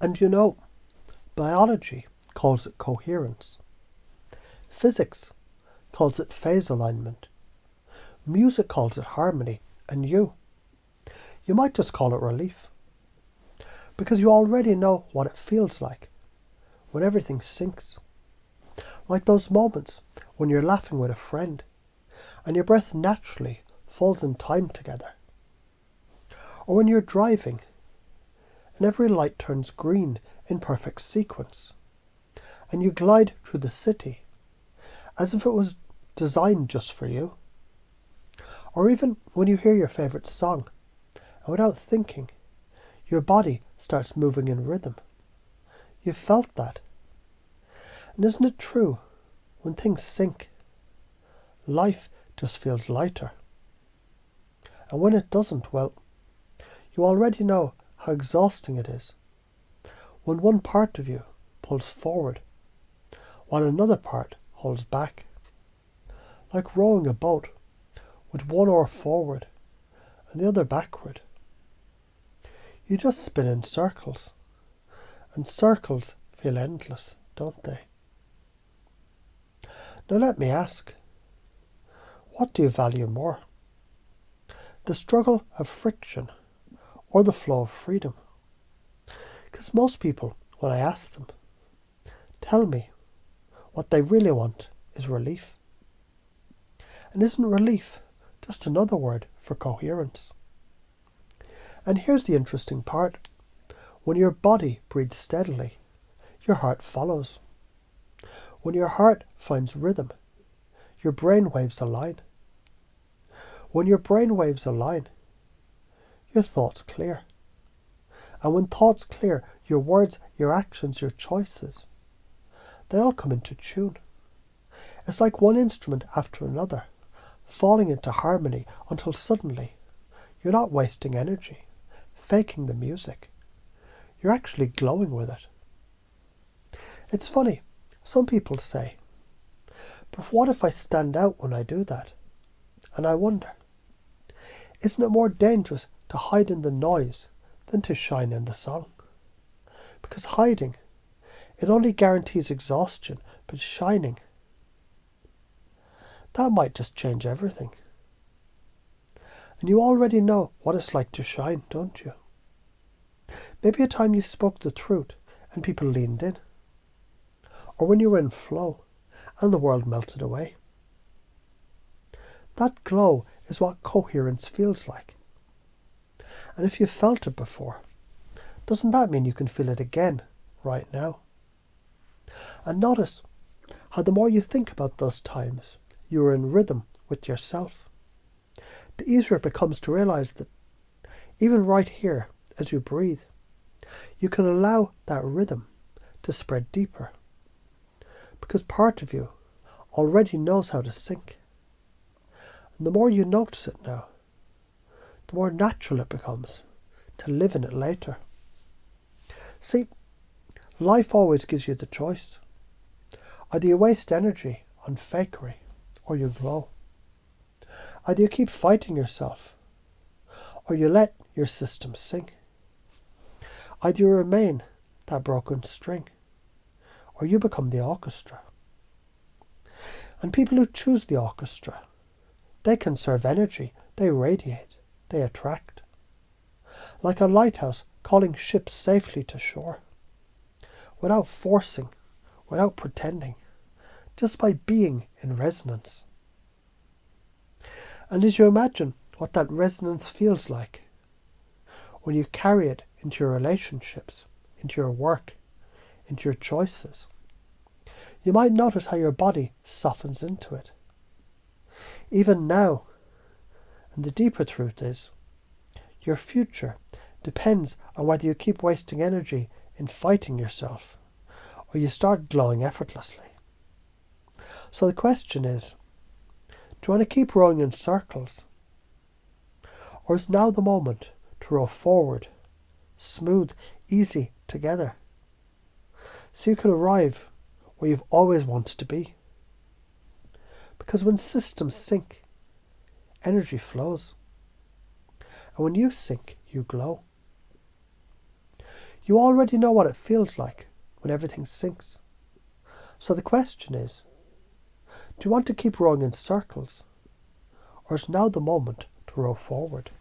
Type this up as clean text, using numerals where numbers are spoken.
And biology calls it coherence. Physics calls it phase alignment. Music calls it harmony. And you might just call it relief. Because you already know what it feels like when everything sinks. Like those moments when you're laughing with a friend and your breath naturally falls in time together. Or when you're driving and every light turns green in perfect sequence and you glide through the city as if it was designed just for you. Or even when you hear your favourite song and without thinking, your body starts moving in rhythm. You've felt that. And isn't it true, when things sink, life just feels lighter? And when it doesn't, well, you already know how exhausting it is when one part of you pulls forward while another part holds back. Like rowing a boat with one oar forward and the other backward. You just spin in circles, and circles feel endless, don't they? Now let me ask, what do you value more? The struggle of friction or the flow of freedom? Because most people, when I ask them, tell me what they really want is relief. And isn't relief just another word for coherence? And here's the interesting part. When your body breathes steadily, your heart follows. When your heart finds rhythm, your brain waves align. When your brain waves align, your thoughts clear. And when thoughts clear, your words, your actions, your choices, they all come into tune. It's like one instrument after another, falling into harmony until suddenly you're not wasting energy, faking the music. You're actually glowing with it. It's funny, some people say, but what if I stand out when I do that? And I wonder, isn't it more dangerous to hide in the noise than to shine in the song? Because hiding, it only guarantees exhaustion, but shining, that might just change everything. And you already know what it's like to shine, don't you? Maybe a time you spoke the truth and people leaned in. Or when you were in flow and the world melted away. That glow is what coherence feels like. And if you've felt it before, doesn't that mean you can feel it again, right now? And notice how the more you think about those times you were in rhythm with yourself, the easier it becomes to realize that even right here, as you breathe, you can allow that rhythm to spread deeper. Because part of you already knows how to sync. And the more you notice it now, the more natural it becomes to live in it later. See, life always gives you the choice. Either you waste energy on fakery or you glow. Either you keep fighting yourself or you let your system sing. Either you remain that broken string or you become the orchestra. And people who choose the orchestra, they conserve energy, they radiate, they attract. Like a lighthouse calling ships safely to shore. Without forcing, without pretending, just by being in resonance. And as you imagine what that resonance feels like, when you carry it into your relationships, into your work, into your choices, you might notice how your body softens into it. Even now, and the deeper truth is, your future depends on whether you keep wasting energy in fighting yourself or you start glowing effortlessly. So the question is, do you want to keep rowing in circles? Or is now the moment to row forward, smooth, easy, together, so you can arrive where you've always wanted to be? Because when systems sync, energy flows. And when you sync, you glow. You already know what it feels like when everything sinks. So the question is, do you want to keep rowing in circles, or is now the moment to row forward?